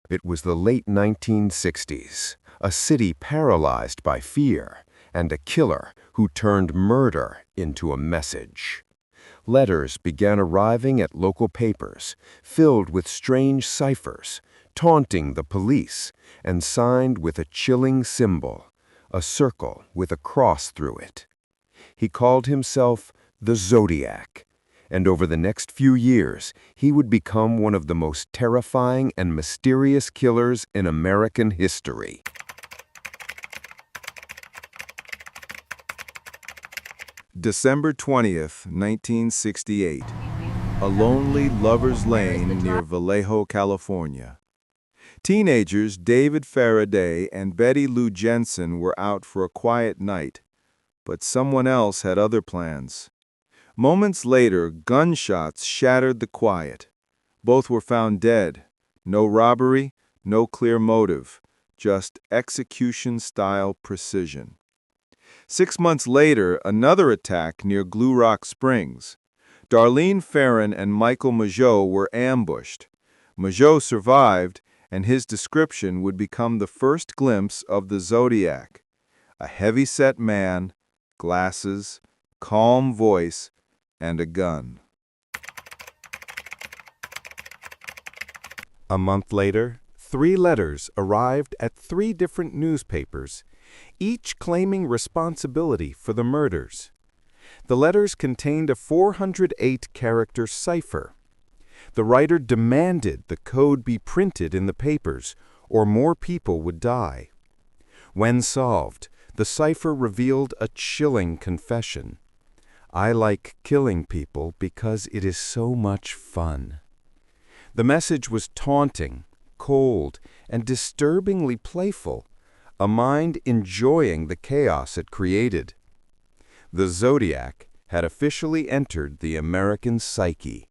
It was the late 1960s, a city paralyzed by fear, and a killer who turned murder into a message. Letters began arriving at local papers, filled with strange ciphers, taunting the police, and signed with a chilling symbol, a circle with a cross through it. He called himself the Zodiac, and over the next few years, he would become one of the most terrifying and mysterious killers in American history. December 20th, 1968. A lonely lover's lane near Vallejo, California. Teenagers David Faraday and Betty Lou Jensen were out for a quiet night, but someone else had other plans. Moments later, gunshots shattered the quiet. Both were found dead. No robbery, no clear motive, just execution-style precision. 6 months later, another attack near Blue Rock Springs. Darlene Ferrin and Michael Mageau were ambushed. Mageau survived, and his description would become the first glimpse of the Zodiac. A heavy-set man, glasses, calm voice, and a gun. A month later, 3 letters arrived at 3 different newspapers, each claiming responsibility for the murders. The letters contained a 408-character cipher. The writer demanded the code be printed in the papers, or more people would die. When solved, the cipher revealed a chilling confession. "I like killing people because it is so much fun." The message was taunting, cold, and disturbingly playful, a mind enjoying the chaos it created. The Zodiac had officially entered the American psyche.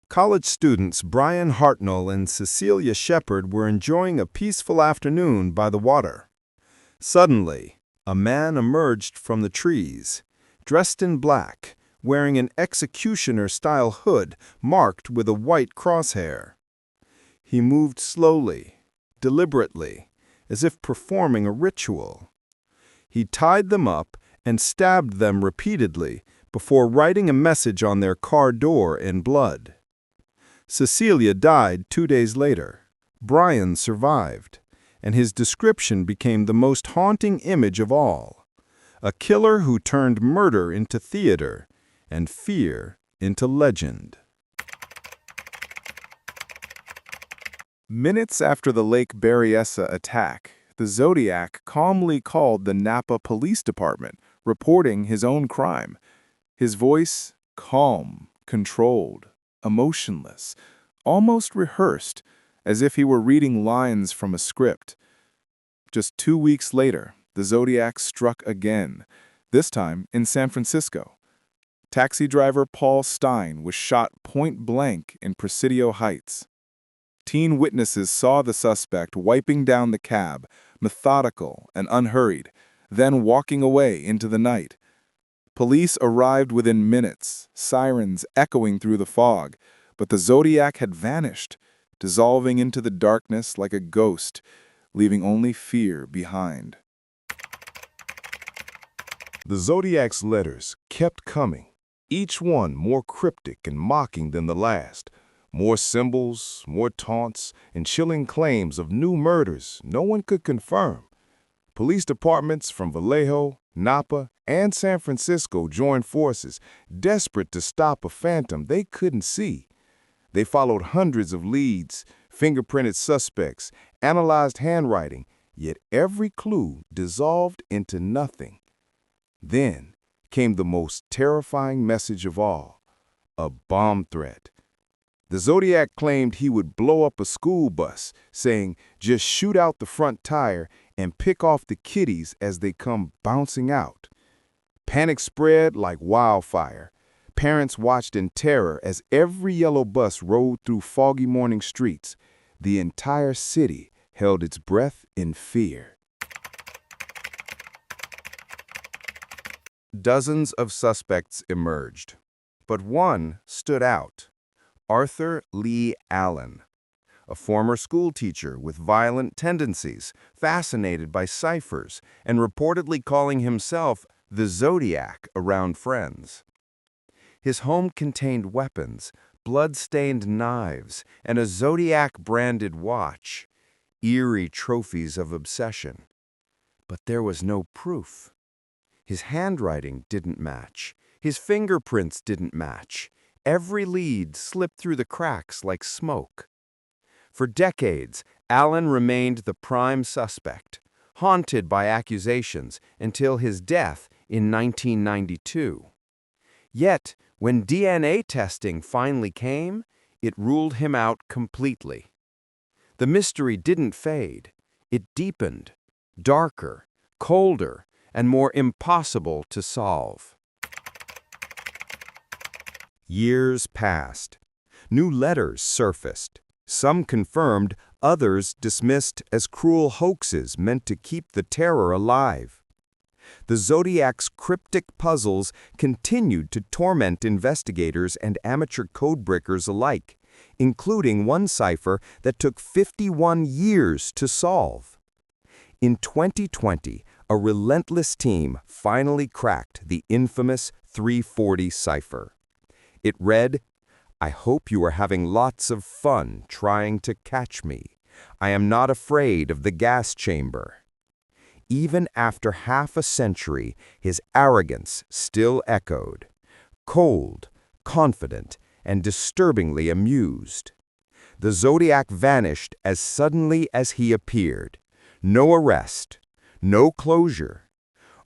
College students Brian Hartnell and Cecilia Shepard were enjoying a peaceful afternoon by the water. Suddenly, a man emerged from the trees, dressed in black, wearing an executioner-style hood marked with a white crosshair. He moved slowly, deliberately, as if performing a ritual. He tied them up and stabbed them repeatedly before writing a message on their car door in blood. Cecilia died 2 days later. Brian survived, and his description became the most haunting image of all. A killer who turned murder into theater and fear into legend. Minutes after the Lake Berryessa attack, the Zodiac calmly called the Napa Police Department, reporting his own crime. His voice, calm, controlled, emotionless, almost rehearsed, as if he were reading lines from a script. Just 2 weeks later, the Zodiac struck again, this time in San Francisco. Taxi driver Paul Stein was shot point-blank in Presidio Heights. Teen witnesses saw the suspect wiping down the cab, methodical and unhurried, then walking away into the night. Police arrived within minutes, sirens echoing through the fog, but the Zodiac had vanished, dissolving into the darkness like a ghost, leaving only fear behind. The Zodiac's letters kept coming, each one more cryptic and mocking than the last. More symbols, more taunts, and chilling claims of new murders no one could confirm. Police departments from Vallejo, Napa, and San Francisco joined forces, desperate to stop a phantom they couldn't see. They followed hundreds of leads, fingerprinted suspects, analyzed handwriting, yet every clue dissolved into nothing. Then came the most terrifying message of all, a bomb threat. The Zodiac claimed he would blow up a school bus, saying, "Just shoot out the front tire and pick off the kiddies as they come bouncing out." Panic spread like wildfire. Parents watched in terror as every yellow bus rolled through foggy morning streets. The entire city held its breath in fear. Dozens of suspects emerged, but one stood out. Arthur Lee Allen, a former schoolteacher with violent tendencies, fascinated by ciphers, and reportedly calling himself the Zodiac around friends. His home contained weapons, blood-stained knives, and a Zodiac-branded watch, eerie trophies of obsession. But there was no proof. His handwriting didn't match. His fingerprints didn't match. Every lead slipped through the cracks like smoke. For decades, Allen remained the prime suspect, haunted by accusations until his death in 1992. Yet, when DNA testing finally came, it ruled him out completely. The mystery didn't fade. It deepened, darker, colder, and more impossible to solve. Years passed. New letters surfaced. Some confirmed, others dismissed as cruel hoaxes meant to keep the terror alive. The Zodiac's cryptic puzzles continued to torment investigators and amateur codebreakers alike, including one cipher that took 51 years to solve. In 2020, a relentless team finally cracked the infamous 340 cipher. It read, "I hope you are having lots of fun trying to catch me. I am not afraid of the gas chamber." Even after half a century, his arrogance still echoed. Cold, confident, and disturbingly amused. The Zodiac vanished as suddenly as he appeared. No arrest, no closure.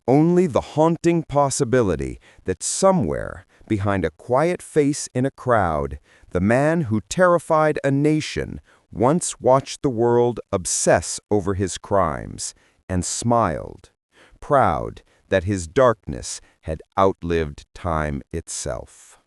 Only the haunting possibility that somewhere, behind a quiet face in a crowd, the man who terrified a nation once watched the world obsess over his crimes and smiled, proud that his darkness had outlived time itself.